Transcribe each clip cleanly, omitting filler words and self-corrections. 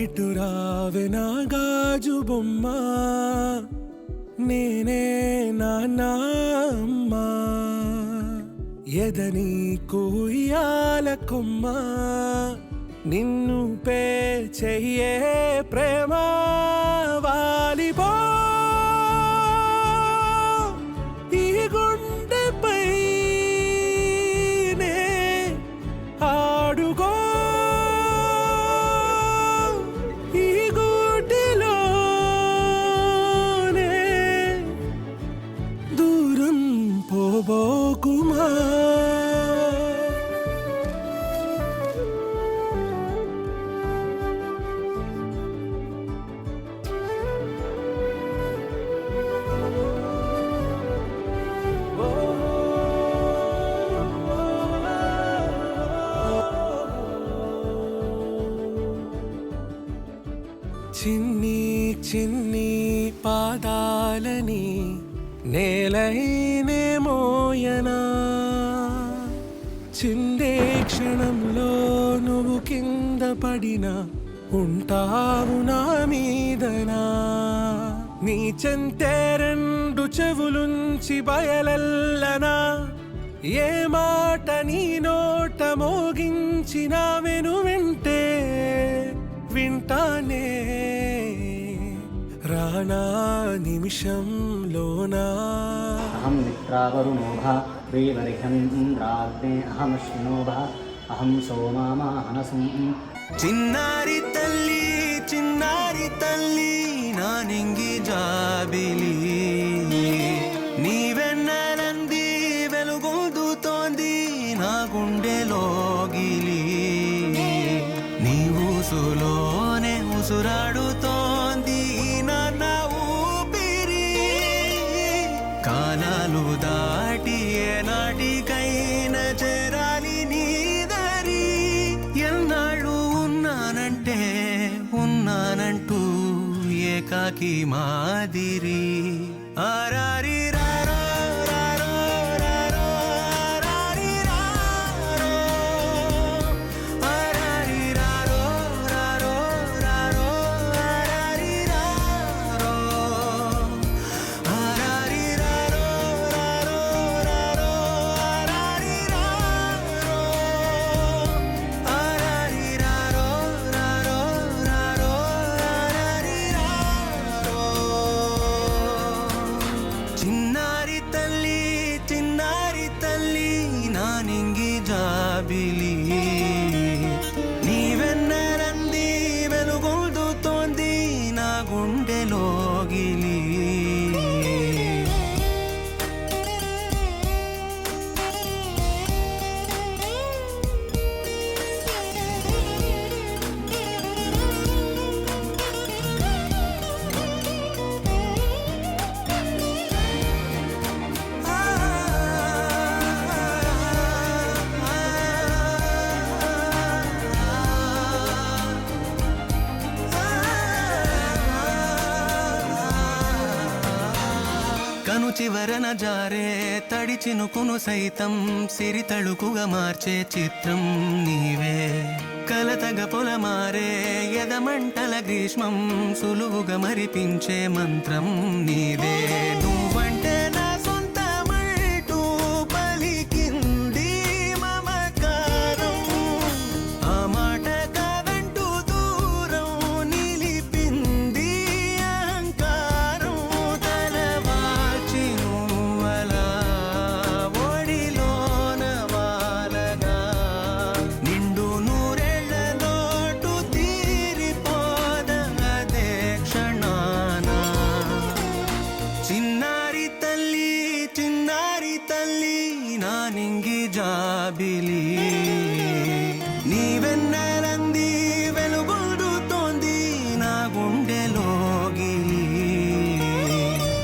ఇటు రావే నా గాజు బొమ్మ, నేనే నాన్న అమ్మా, ఎదని కూయాల కొమ్మ, నిన్ను పే చెయ్యే ప్రేమ వాలిపో ఈ గుండెపై నే ఆడుకో ఈ గూటిలోనే దూరం పోబోకుమా. చిన్ని చిన్ని పాదాలని నేలైనే మోయనా, చిందే క్షణంలో నువ్వు కింద పడినా ఉంటావు నా మీదనా. నీ చెంతే రెండు చెవులుంచి బయలల్లనా, ఏ మాట నీ నోట మోగించిన వెను వింటే వింటానే రానా నిమిషంలోనా. అహం మిత్రావరుణోభా ప్రియవర్హం ఇంద్రాగ్నే అహమశ్వినోభా అహం సోమామాహనసం. చిన్నారి తల్లి నా నింగి జాబిలి, నీ వెన్నెలంది వెలుగొందుతోంది నా గుండెలోగిలి, నీ ఊసులోనే ఉసురాడుతోంది నా ఊపిరి. కాలాలు దాటి ఏనాటికైనా చేరాలి నీ దరి. ఎన్నాళ్ళు ఉన్నానంటూ ఏకాకి మాదిరి. ఆరారి రారో రారో రారో ఆరారి రారో, ఆరారి రారో రారో రారో ఆరారి రారో, ఆరారి రారో రారో రారో ఆరారి రారో, ఆరారి రారో రారో రారో ఆరారి రారో. చిన్నారి తల్లి నా నింగి జాబిలి, నీ వెన్నెలంది వెలుగొందుతోంది నా గుండెలోగిలి. కను చివరన జారే తడి చినుకును సైతం సిరి తళుకుగా మార్చే చిత్రం నీవే. కలతగ పొలమారే ఎదమంటల గ్రీష్మం సులువుగా మరిపించే మంత్రం నీదే. నువ్వంటే నా సొంతమంటూ పలికింది మమకారం, ఆ మాట కాదంటూ దూరం నిలిపింది అహంకారం. తలవాల్చి నువ్వలా ఒడిలోన వాలగా, నిండు నూరేళ్ల లోటు తీరిపోదదే క్షణాన. చిన్నారి తల్లి నా నింగి జాబిలి, నీ వెన్నెలంది వెలుగొందుతోంది నా గుండెలోగిలి.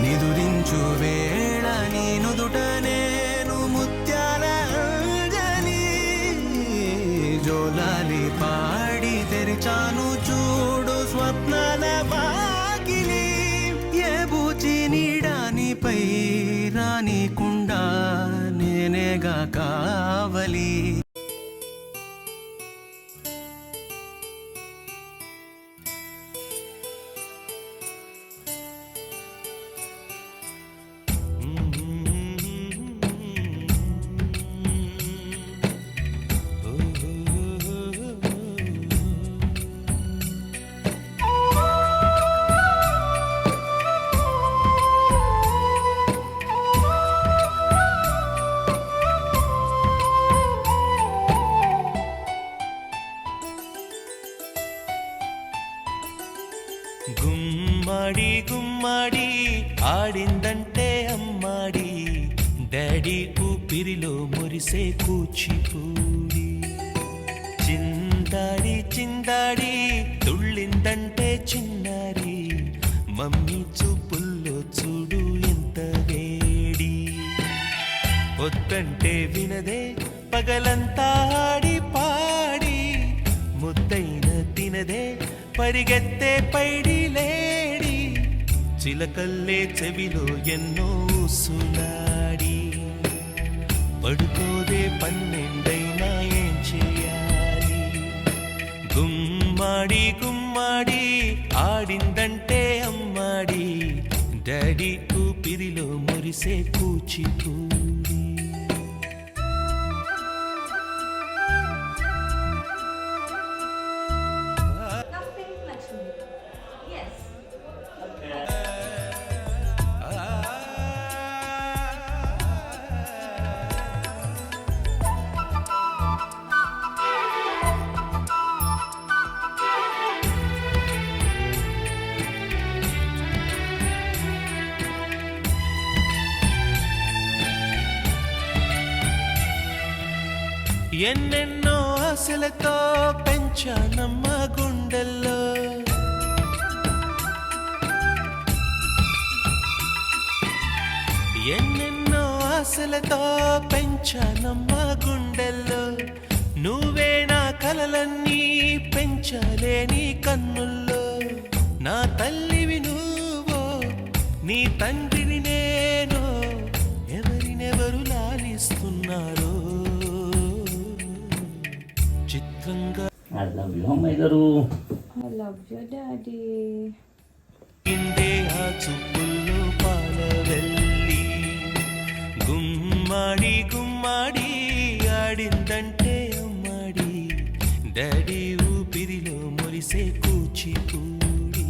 నిదురించు వేళ నీ నుదుట నేను ముత్యాల అంజలి, జోలాలి పాడి తెరిచాను చూడు స్వప్నాల వాకిలి. ఏ బూచి నీడానిపై రానికుండా నేనేగా కావలి. ఆడిందంటే అమ్మాడి డాడీ ఊపిరిలో మురిసే కూచిపూడి చిందాడి చిందాడి తుళ్ళిందంటే చిన్నారి మమ్మీ చూపుల్లో చూడు ఎంత వేడి వద్దంటే వినదే పగలంతా ఆడి పాడి ముద్దైన తినదే పరిగెత్తే పైడి లేడి చిలకల్లే చెవిలో ఎన్నో సులాడి పడుకోదే పన్నెండైనా ఏం చేయాలి గుమ్మాడి గుమ్మాడి ఆడిందంటే అమ్మాడి డాడీ ఊపిరిలో మురిసే కూచిపూడి ఎన్నెన్నో ఆశలతో పెంచానమ్మ గుండెల్లో ఎన్నెన్నో ఆశలతో పెంచానమ్మ గుండెల్లో నువ్వే నా కలలన్నీ పెంచాలే నీ కన్నుల్లో నా తల్లివి నువ్వో నీ తండ్రిని నేను ఎవరినెవరు లాలిస్తున్నారో చిత్రంగా I love you, అమ్మాయి గారు. I love you, Daddy. ఇందే ఆ చూపుల్లో పాలవెల్లి గుమ్మాడి గుమ్మాడి ఆడిందంటే అమ్మాడి డాడీ ఊపిరిలో మురిసే కూచిపూడి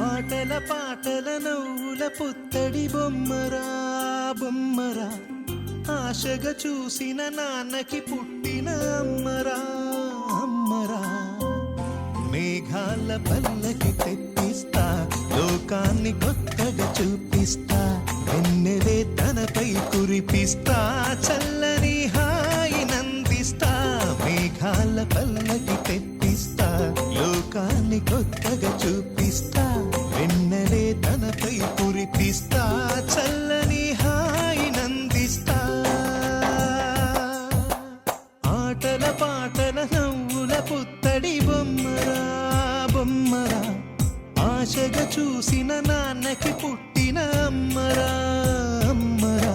ఆటల పాటల నవ్వుల పుత్తడి బొమ్మరా బొమ్మరా ఆశగా చూసిన నాన్నకి పుట్టిన అమ్మరా అమ్మరా మేఘాల పల్లకి తెప్పిస్తా లోకాన్ని కొత్తగా చూపిస్తా వెన్నెలే తనపై కురిపిస్తా చల్లని హాయి నందిస్తా మేఘాల పల్లకి తెప్పిస్తా లోకాన్ని కొత్తగా చూపిస్తా వెన్నెలే తనపై కురిపిస్తా చల్లని హాయి నందిస్తా ఆటల పాటల నవ్వుల పుత్తడి బొమ్మరా బొమ్మరా ఆశగా చూసిన నాన్నకి పుట్టిన అమ్మరా అమ్మరా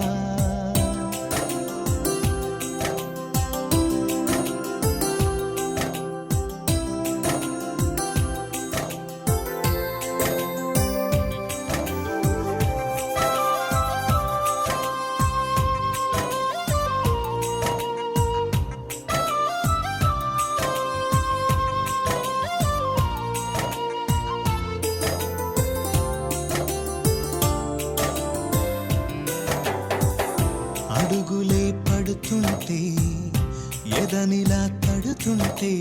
అడుగులే పడుతుంటే ఎదనిలా తడుతుంటే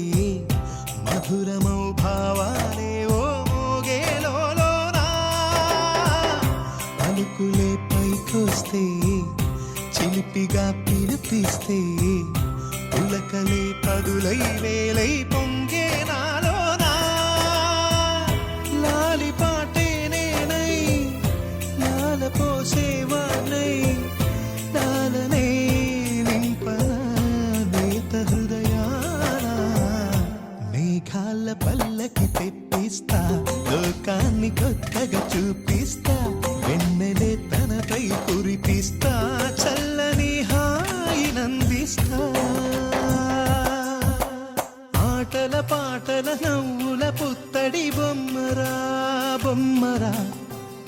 మధురమౌ భావాలే ఓ మోగేలోనా పలుకులే పైకొస్తే చిలిపిగా పిలిపిస్తే పులకలే పదులై వేలై పొంగే నాలోనా లాలి పాటే నేనై లాల పోసేవానై నాలనే నింపనేత హృదయాన మేఘాల పల్లకి తెప్పిస్తా లోకాన్ని కొత్తగా చూపిస్తా వెన్నెలే తనపై కురిపిస్తా చల్లని హాయి నందిస్తా ఆటల పాటల నవ్వుల పుత్తడి బొమ్మరా బొమ్మరా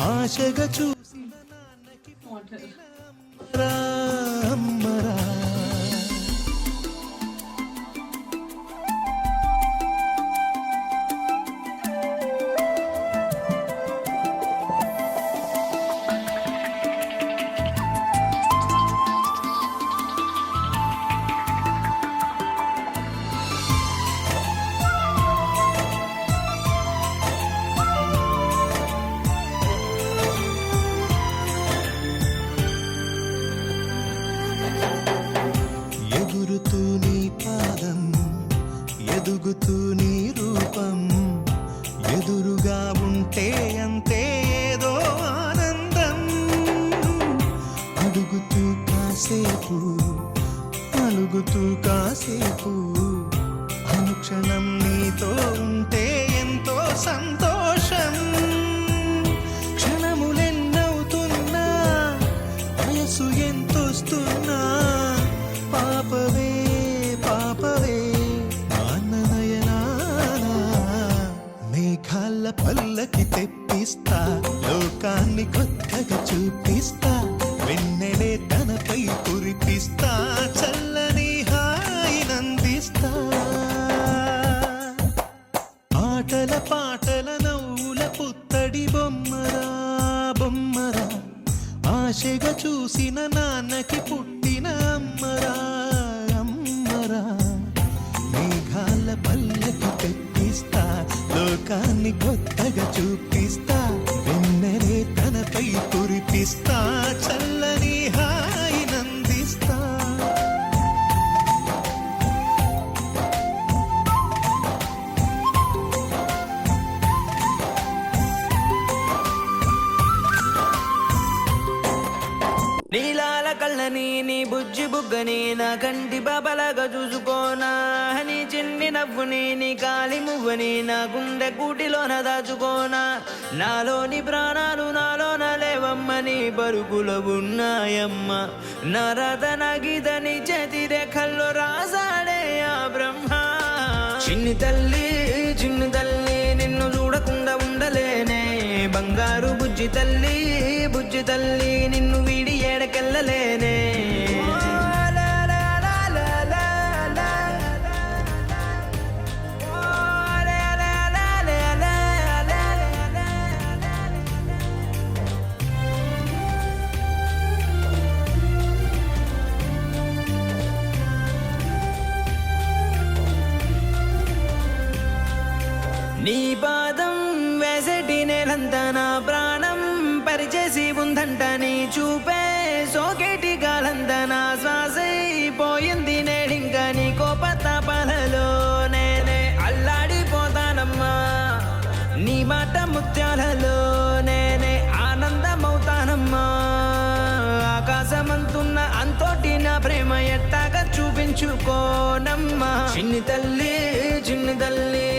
ఆశగా చూసిన నాన్నకి అమ్మరా అమ్మరా ఎగురుతూ నీ పాదం ఎదుగుతూ నీ రూపం ఎదురుగా ఉంటే అంతే ఏదో ఆనందం అడుగుతూ కాసేపు అలుగుతూ కాసేపు అనుక్షణం నీతో ఉంటే ఎంతో సంతోషం క్షణములెన్నవుతున్నా వయసు ఎంతొస్తున్నా పాపవే పాపవే నాన్ననయనానా మేఘాల పల్లకి తెప్పిస్తా లోకాన్ని కొత్తగా చూపిస్తా వెన్నెలే తనపై కురిపిస్తా చల్లని హాయినందిస్తా ఆటల పాటల నవ్వుల పుత్తడి బొమ్మరా బొమ్మరా ఆశగా చూసిన నాన్నకి పుట్టిన అమ్మరా అమ్మరా మేఘాల పల్లకి తెప్పిస్తా లోకాన్ని కొత్తగా చూపిస్తా వెన్నెలే తనపై కురిపిస్తా చల్లని హాయినందిస్తా నీలాల కళ్ళని నీ బుజ్జి బుగ్గని నా కంటి బాబలాగా చూసుకోనా నీ చిన్ని నవ్వుని నీ కాలి మువ్వని నా గుండె కూటిలోన దాచుకోనా నాలోని ప్రాణాలు నాలోన లేవమ్మని పరుగులో ఉన్నాయమ్మ నా రథన గీతని చేతి రేఖల్లో రాసాడే ఆ బ్రహ్మ చిన్ని తల్లి నిన్ను చూడకుండా ఉండలేనే బంగారు బుజ్జి తల్లి నిన్ను వీడి ఏడకెళ్ళలేనే నీ పాదం వేసటి నేలంతా నా ప్రాణం పరిచేసి ఉందంట నీ చూపే సోకేటి గాలంతా నా శ్వాసైపోయింది నేడింకా నీ కోపతాపాలలో నేనే అల్లాడిపోతానమ్మా నీ మాట ముత్యాలలో నేనే ఆనందమవుతానమ్మా ఆకాశమంతున్న అంతోటి నా ప్రేమ ఎట్టాగా చూపించుకోనమ్మా చిన్ని తల్లి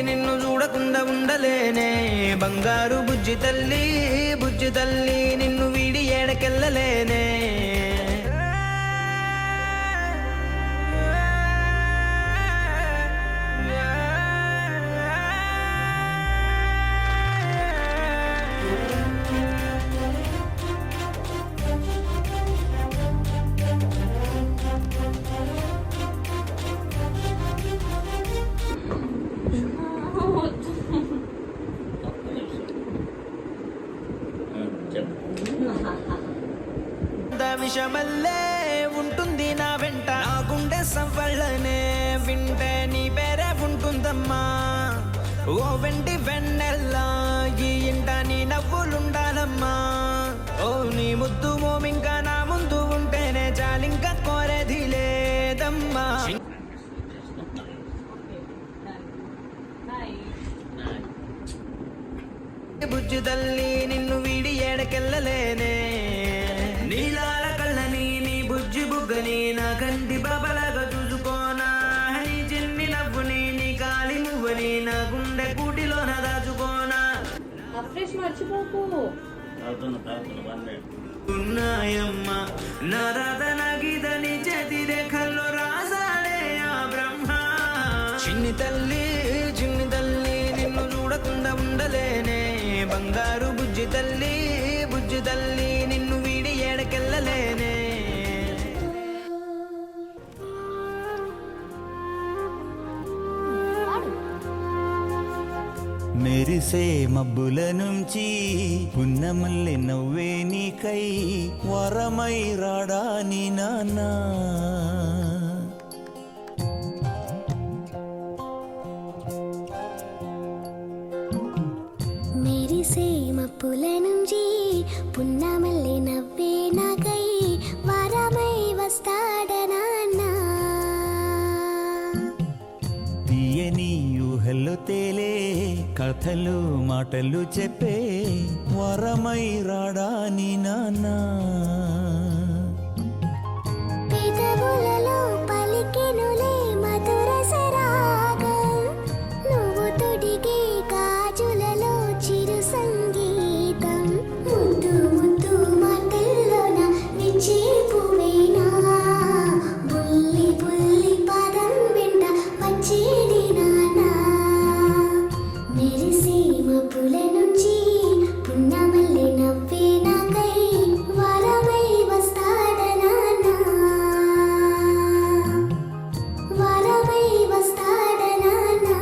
నిన్ను చూడకుండా ఉండలేనే బంగారు బుజ్జి తల్లి నిన్ను వీడి ఏడకెళ్ళలేనే విషమల్లే ఉంటుంది నా వెంట ఆ గుండె సవ్వళ్ళనే వింటే నీ పేరే ఉంటుందమ్మా ఓ వెంటి వెన్నెల్లా ఈ ఇంట నీ నవ్వులుండాలమ్మా ఓ నీ ముద్దు మోమింకా నా ముందు ఉంటేనే చాలింకా కోరేది లేదమ్మా బుజ్జి తల్లి నిన్ను వీడి ఏడకెళ్ళలేనే నీలాల కళ్ళని నీ బుజ్జి బుగ్గని నా కంటి బాబలాగా చూసుకోనా నీ చిన్ని నవ్వుని నీ కాలి మువ్వని నా గుండె కూటిలోన దాచుకోనా ఫ్రెష్ మర్చిపోకు ఉన్నాయమ్మ నా రథన గీతని చేతి రేఖల్లో రాసాడే ఆ బ్రహ్మ చిన్ని తల్లి ఉండలేనే బంగారు బుజ్జి తల్లి నిన్ను వీడి ఏడకెళ్ళలేనే మెరిసే మబ్బుల నుంచి పున్నమల్లి నవ్వే నీకై వరమై రాడాని నాన్నా మెరిసే మప్పుల నుంచి పున్నమల్లి నవ్వే నాకై వరమై వస్తాడనాన్నా తీయని ఊహల్లో తేలే కథలు మాటలు చెప్పే వరమై రాడాని నాన్నా పెదవులలో పలికెనులే మధుర సరాగం నువ్వు తొడిగే గాజులలో చిరు సంగీతం ముద్దు ముద్దు మాటల్లోన విచ్చే పువ్వేనా బుల్లి బుల్లి పాదం వెంట వచ్చేది నానా మెరిసే మబ్బుల నుంచి పున్నమల్లి నవ్వే నాకై వరమై వస్తాడనాన్నా వరమై వస్తాడనాన్నా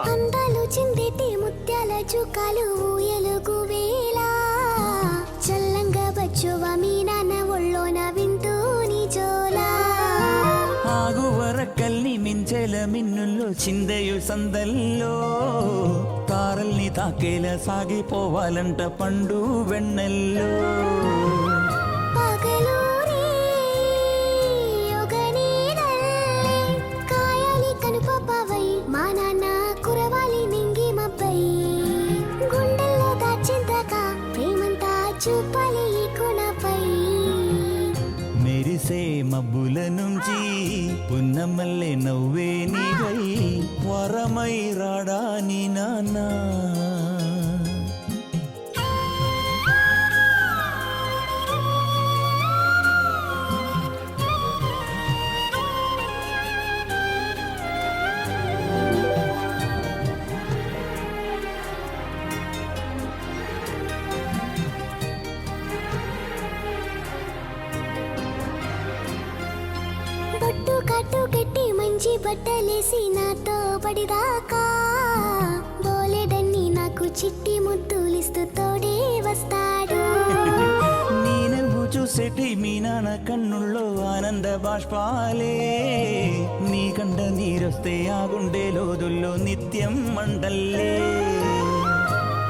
అందాలు చిందేటి ముత్యాల చుక్కలు ఊయలుగు వేళ చల్లంగా బచ్చువ మీ నాన్న ఒళ్ళోన వింటూని జోలా ఆగువరకల్ని మించెల మిన్నుల్లో చిందయు సందల్లో తారల్ని తాకేలా సాగిపోవాలంట పండు వెన్నెల్లో పగలూరి యుగనీడల్లే కాయాలి కనుపపవై మా నాన్న కురవాలి నింగి మబ్బై గుండెల్లో దాచిందాకా ప్రేమంతా చూపాలి ఈ కొనపై మెరిసే మబ్బుల నుంచి పున్నమల్లె నవ్వే నీవై వరమై రాడాని నాన్నా బొట్టు కట్టు కట్టి మంచి బట్టలేసి నాతో పడిదాకా బోలెడన్ని నాకు చిట్టి ముద్దులిస్తూ తోడే వస్తాడు నీ నవ్వు చూసేటి మీ నాన్న కన్నుల్లో ఆనంద బాష్పాలే నీ కంట నీరొస్తే ఆ గుండె లోదుల్లో నిత్యం మండల్లే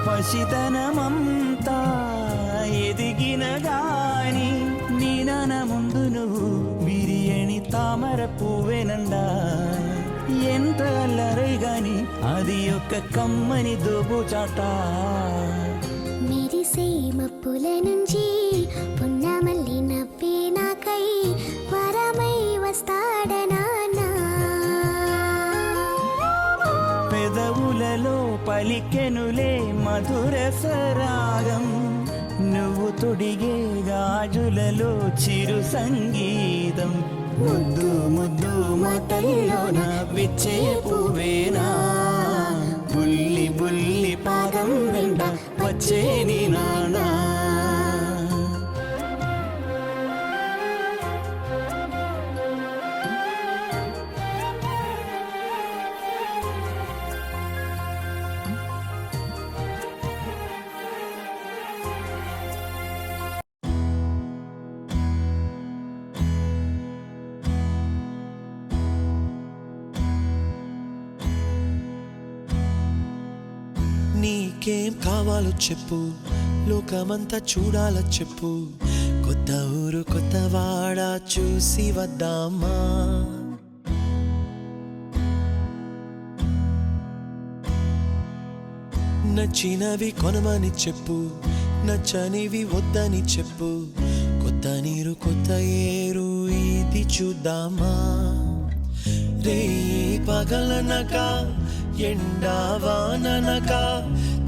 పసితనమంతా ఎదిగిన గాని నీ నాన్న ముందు నువ్వు బిర్యానీ తామర పువ్వేనండా ఎంత అల్లరై గాని అది ఒక కమ్మని దోబుచాట మెరిసే మప్పుల నుంచి పున్నమల్లి నవ్వే నాకై వరమై వస్తాడనాన్నా పెదవులలో పలికెనులే మధుర సరాగం నువ్వు తొడిగే గాజులలో చిరు సంగీతం ముద్దు ముద్దు మాటల్లోన విచ్చే పువ్వేనా బుల్లి బుల్లి పాదం వెంట వచ్చే నీ నానా నీకేం కావాలో చెప్పు, లోకమంతా చూడాల చెప్పు, కొత్త కొత్త ఊరు కొత్తవాడ చూసి వద్దామా నచ్చినవి కొనమని చెప్పు నచ్చనివి వద్దని చెప్పు కొత్త నీరు కొత్త ఏరు ఇది చూద్దామా రే పగలనక ఎండావాననక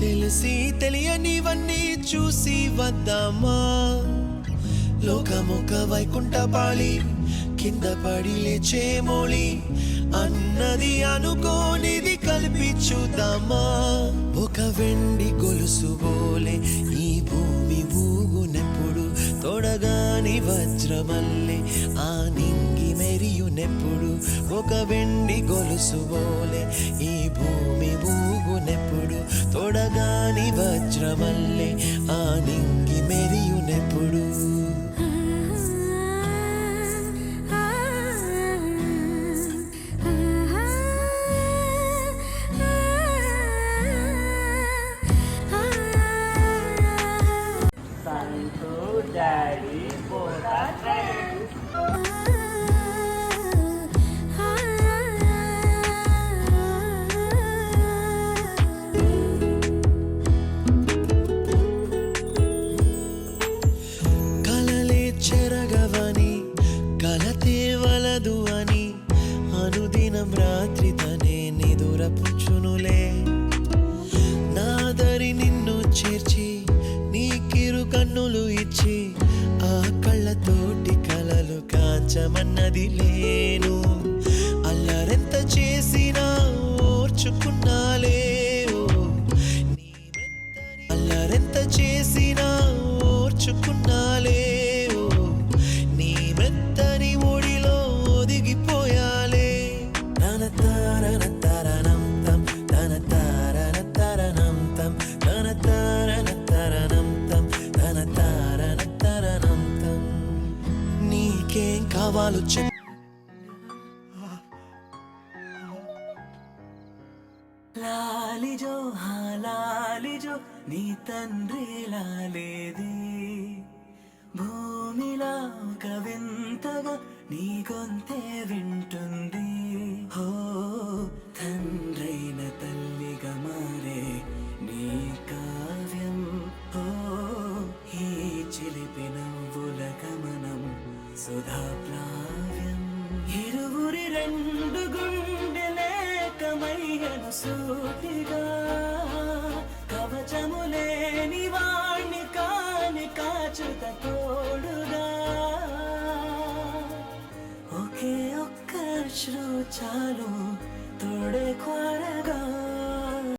తెలిసి తెలియనివన్నీ చూసి వద్దామా లోకమొక వైకుంఠపాళి కింద పడి లేచే మోళి అన్నది అనుకోనిది కలిపి చూద్దామా ఒక వెండి గొలుసు బోలే ఈ భూమి ఊగునెప్పుడు తొడగాని వజ్రమల్లె ఆ నింగి మెరియునెప్పుడు ఒక వెండి గొలుసు బోలే ఈ భూమి ఊగునెప్పుడు తొడగాని వజ్రమల్లె ఆ నింగి మెరియునెప్పుడు డాడీ పోతా కలలే చెరగవని కలతే వలదు అని అనుదినం రాత్రి తనే నిదురపుచ్చునులే నాదరి నిన్ను చేర్చి నీకిరు కన్నులు ఇచ్చి ఆ కళ్ళతోటి కలలు కాంచమన్నది లేను అల్లరెంత చేసినా ఓర్చుకున్నాలే అల్లరెంత చేసినా ఓర్చుకున్నాలే నీ మెత్తని ఒడిలో ఒదిగిపోయాలే తన తారన తరణం తం తన తారన తరణం తం తన తారన తరణం తం తన తారన తరణం తం నీకేం కావాలో చెప్పు లాలిజో లాలిజో నీ తండ్రి లాలేది భూమిలా ఒక వింతగా నీ గొంతే వింటుంది హో తండ్రైన తల్లిగా మారే నీ కావ్యం హో ఈ చిలిపి నవ్వుల గమనం సుధా ప్లావ్యం ఇరువురి రెండు గుండెలేకమయ్యను సూటిగా కవచములేని వాణ్ణి కాని కాచుత తోడుగా ఒకే ఒక్క శ్రు చాలు